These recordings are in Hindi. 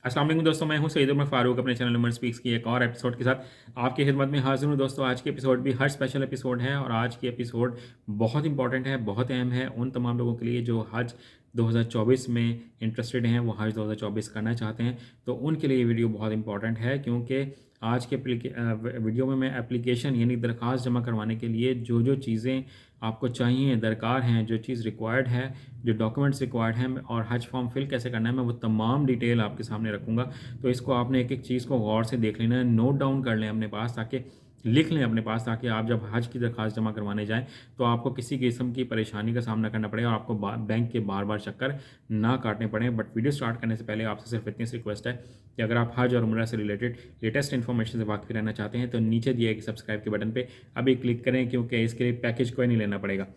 अस्सलाम वालेकुम दोस्तों, मैं हूं सईद उमर फारूक अपने चैनल उमर स्पीक्स की एक और एपिसोड के साथ आपकी खिदमत में हाजिर हूं। दोस्तों आज के एपिसोड भी हर स्पेशल एपिसोड है और आज की एपिसोड बहुत इंपॉर्टेंट है, बहुत अहम है उन तमाम लोगों के लिए जो हज 2024 में इंटरेस्टेड हैं, वो हज 2024 करना चाहते हैं। तो उनके लिए ये वीडियो बहुत इंपॉर्टेंट है क्योंकि आज के वीडियो में मैं एप्लीकेशन यानी दरख्वास्त जमा करवाने के लिए जो जो चीज़ें आपको चाहिए, दरकार हैं, जो चीज़ रिक्वायर्ड है, जो डॉक्यूमेंट्स रिक्वायर्ड हैं और हज फॉर्म फिल कैसे करना है, मैं वो तमाम डिटेल आपके सामने रखूँगा। तो इसको आपने एक एक चीज़ को गौर से देख लेना है, नोट डाउन कर लें अपने पास, ताकि लिख लें अपने पास, ताकि आप जब हज की दरख्वास्त जमा करवाने जाएँ तो आपको किसी किस्म की परेशानी का सामना करना पड़े और आपको बैंक के बार बार चक्कर ना काटने पड़ें। बट वीडियो स्टार्ट करने से पहले आपसे सिर्फ इतनी सी रिक्वेस्ट है कि अगर आप हज और उम्रा से रिलेटेड लेटेस्ट इन्फॉर्मेशन से वाकिफ रहना चाहते हैं तो नीचे दिए गए सब्सक्राइब के बटन पे अभी क्लिक करें, क्योंकि इसके लिए पैकेज कोई नहीं लेना पड़ेगा।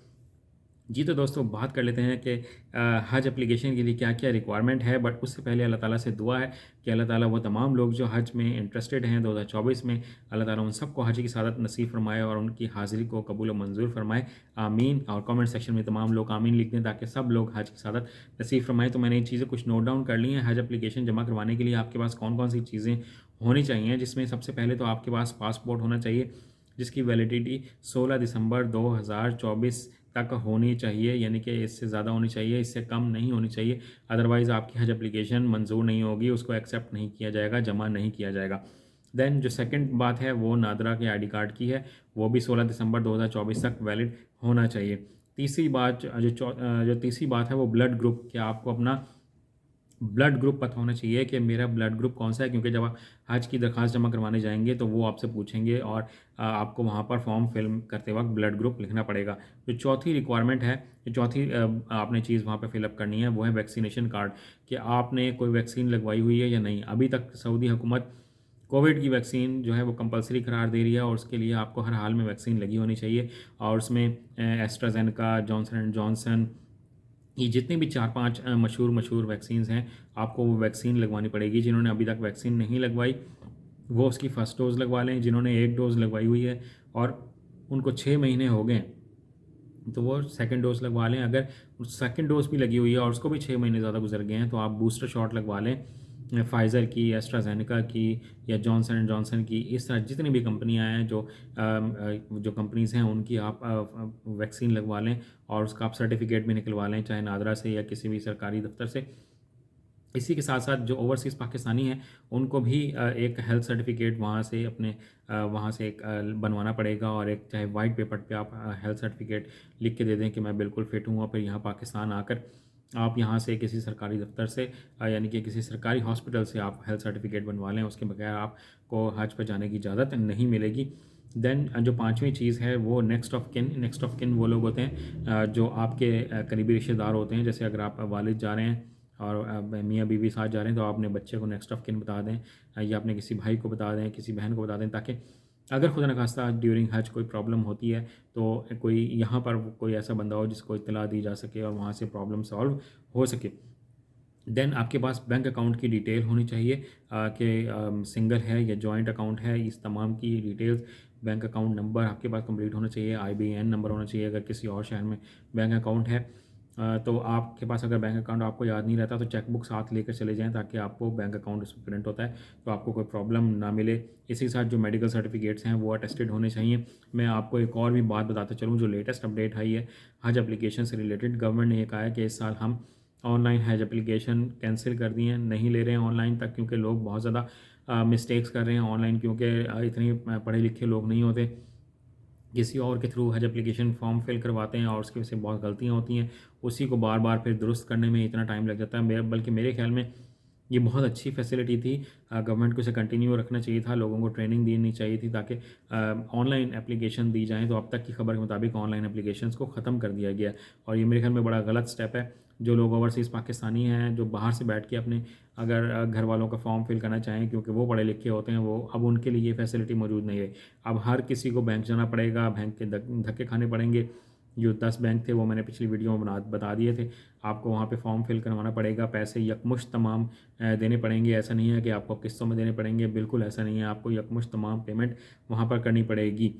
जी तो दोस्तों बात कर लेते हैं कि हज एप्लीकेशन के लिए क्या क्या रिक्वायरमेंट है। बट उससे पहले अल्लाह ताला से दुआ है कि अल्लाह ताला वो तमाम लोग जो हज में इंटरेस्टेड हैं 2024 में, अल्लाह ताला उन सबको हज की सादत नसीब फरमाए और उनकी हाज़िरी को कबूल और मंजूर फरमाए। आमीन। और कमेंट सेक्शन में तमाम लोग आमीन लिख दें ताकि सब लोग हज की सादत नसीब फरमाए। तो मैंने ये चीज़ें कुछ नोट डाउन कर ली हैं। हज एप्लीकेशन जमा करवाने के लिए आपके पास कौन कौन सी चीज़ें होनी चाहिए, जिसमें सबसे पहले तो आपके पास पासपोर्ट होना चाहिए जिसकी वैलिडिटी 16 दिसंबर 2024 तक होनी चाहिए, यानी कि इससे ज़्यादा होनी चाहिए, इससे कम नहीं होनी चाहिए। अदरवाइज़ आपकी हज एप्लीकेशन मंजूर नहीं होगी, उसको एक्सेप्ट नहीं किया जाएगा, जमा नहीं किया जाएगा। देन जो सेकंड बात है वो नादरा के आईडी कार्ड की है, वो भी 16 दिसंबर 2024 तक वैलिड होना चाहिए। तीसरी बात जो तीसरी बात है वो ब्लड ग्रुप, कि आपको अपना ब्लड ग्रुप पता होना चाहिए कि मेरा ब्लड ग्रुप कौन सा है, क्योंकि जब आप हज की दरख्वास्त जमा करवाने जाएंगे तो वो आपसे पूछेंगे और आपको वहाँ पर फॉर्म फिल करते वक्त ब्लड ग्रुप लिखना पड़ेगा। जो चौथी रिक्वायरमेंट है, जो चौथी आपने चीज़ वहाँ पर फिलअप करनी है वो है वैक्सीनेशन कार्ड, कि आपने कोई वैक्सीन लगवाई हुई है या नहीं। अभी तक सऊदी हुकूमत कोविड की वैक्सीन जो है वो कंपलसरी करार दे रही है और उसके लिए आपको हर हाल में वैक्सीन लगी होनी चाहिए। और उसमें एस्ट्राजेनेका, जॉनसन एंड जॉनसन, ये जितने भी 4-5 मशहूर वैक्सीन्स हैं, आपको वो वैक्सीन लगवानी पड़ेगी। जिन्होंने अभी तक वैक्सीन नहीं लगवाई वो उसकी फ़र्स्ट डोज़ लगवा लें। जिन्होंने एक डोज़ लगवाई हुई है और उनको 6 महीने हो गए तो वो सेकंड डोज़ लगवा लें। अगर सेकंड डोज़ भी लगी हुई है और उसको भी 6 महीने ज़्यादा गुजर गए हैं तो आप बूस्टर शॉट लगवा लें, फाइज़र की, एस्ट्राजेनेका की या जॉनसन एंड जॉनसन की। इस तरह जितनी भी कंपनियां हैं जो कंपनीज़ हैं उनकी आप वैक्सीन लगवा लें और उसका आप सर्टिफिकेट भी निकलवा लें, चाहे नादरा से या किसी भी सरकारी दफ्तर से। इसी के साथ साथ जो ओवरसीज़ पाकिस्तानी हैं उनको भी एक हेल्थ सर्टिफिकेट वहाँ से अपने वहाँ से एक बनवाना पड़ेगा, और एक चाहे वाइट पेपर पे आप हेल्थ सर्टिफिकेट लिख के दे दें कि मैं बिल्कुल फ़िट हूँ। और फिर यहाँ पाकिस्तान आकर आप यहाँ से किसी सरकारी दफ्तर से यानी कि किसी सरकारी हॉस्पिटल से आप हेल्थ सर्टिफिकेट बनवा लें, उसके बगैर आपको हज पर जाने की इजाज़त नहीं मिलेगी। देन जो पांचवी चीज़ है वो next of kin. Next of kin वो लोग होते हैं जो आपके करीबी रिश्तेदार होते हैं। जैसे अगर आप वालिद जा रहे हैं और मियाँ बीवी साथ जा रहे हैं तो आप अपने बच्चे को नेक्स्ट ऑफ किन बता दें, या अपने किसी भाई को बता दें, किसी बहन को बता दें, ताकि अगर खुदा न खास्ता ड्यूरिंग हज कोई प्रॉब्लम होती है तो कोई यहाँ पर कोई ऐसा बंदा हो जिसको इत्तला दी जा सके और वहाँ से प्रॉब्लम सॉल्व हो सके। देन आपके पास बैंक अकाउंट की डिटेल होनी चाहिए कि सिंगल है या जॉइंट अकाउंट है। इस तमाम की डिटेल्स, बैंक अकाउंट नंबर आपके पास कंप्लीट होना चाहिए, IBAN नंबर होना चाहिए। अगर किसी और शहर में बैंक अकाउंट है तो आपके पास अगर बैंक अकाउंट आपको याद नहीं रहता तो चेकबुक साथ लेकर चले जाएं, ताकि आपको बैंक अकाउंट उसमें प्रिंट होता है तो आपको कोई प्रॉब्लम ना मिले। इसी के साथ जो मेडिकल सर्टिफिकेट्स हैं वो अटेस्टेड होने चाहिए। मैं आपको एक और भी बात बताते चलूँ, जो लेटेस्ट अपडेट आई है हज एप्लीकेशन से रिलेटेड, गवर्नमेंट ने ये कहा है कि इस साल हम ऑनलाइन हज एप्लीकेशन कैंसिल कर दिए हैं, नहीं ले रहे हैं ऑनलाइन तक, क्योंकि लोग बहुत ज़्यादा मिस्टेक्स कर रहे हैं ऑनलाइन, क्योंकि इतने पढ़े लिखे लोग नहीं होते, किसी और के थ्रू हज एप्लीकेशन फॉर्म फिल करवाते हैं और उसकी वजह से बहुत गलतियाँ होती हैं। उसी को बार बार फिर दुरुस्त करने में इतना टाइम लग जाता है। बल्कि मेरे ख्याल में ये बहुत अच्छी फैसिलिटी थी, गवर्नमेंट को इसे कंटिन्यू रखना चाहिए था, लोगों को ट्रेनिंग देनी चाहिए थी ताकि ऑनलाइन एप्लीकेशन दी जाएँ। तो अब तक की खबर के मुताबिक ऑनलाइन एप्लीकेशंस को ख़त्म कर दिया गया और ये मेरे ख्याल में बड़ा गलत स्टेप है। जो लोग ओवरसीज़ पाकिस्तानी हैं जो बाहर से बैठ के अपने अगर घर वालों का फॉर्म फिल करना चाहें, क्योंकि वो पढ़े लिखे होते हैं, वो अब उनके लिए ये फैसिलिटी मौजूद नहीं है। अब हर किसी को बैंक जाना पड़ेगा, बैंक के धक्के खाने पड़ेंगे। जो 10 बैंक थे वो मैंने पिछली वीडियो में बता दिए थे। आपको वहाँ पे फॉर्म फिल करवाना पड़ेगा, पैसे यकमुश्त तमाम देने पड़ेंगे। ऐसा नहीं है कि आपको किस्तों में देने पड़ेंगे, बिल्कुल ऐसा नहीं है, आपको यकमुश्त तमाम पेमेंट वहाँ पर करनी पड़ेगी।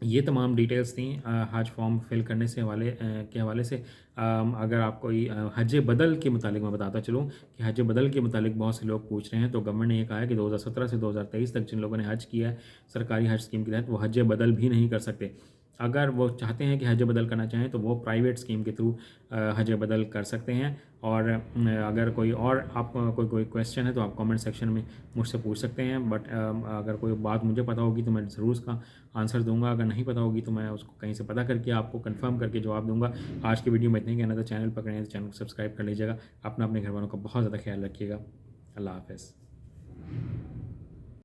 ये तमाम डिटेल्स थी हज फॉर्म फिल करने से के हवाले से। अगर आप कोई हज बदल के मुतालिक मैं बताता चलूँ कि हज बदल के मुतालिक बहुत से लोग पूछ रहे हैं, तो गवर्नमेंट ने ये कहा है कि 2017 से 2023 तक जिन लोगों ने हज किया है सरकारी हज स्कीम के तहत, वो हज बदल भी नहीं कर सकते। अगर वो चाहते हैं कि हज बदल करना चाहें तो वो प्राइवेट स्कीम के थ्रू हज बदल कर सकते हैं। और अगर कोई और आप कोई क्वेश्चन है तो आप कमेंट सेक्शन में मुझसे पूछ सकते हैं। बट अगर कोई बात मुझे पता होगी तो मैं ज़रूर उसका आंसर दूंगा, अगर नहीं पता होगी तो मैं उसको कहीं से पता करके आपको कंफर्म करके जवाब दूंगा। आज की वीडियो में इतना ही कहना था। चैनल पकड़े हैं तो चैनल को सब्सक्राइब कर लीजिएगा। अपना अपने घर वालों का बहुत ज़्यादा ख्याल रखिएगा। अल्लाह हाफ़िज़।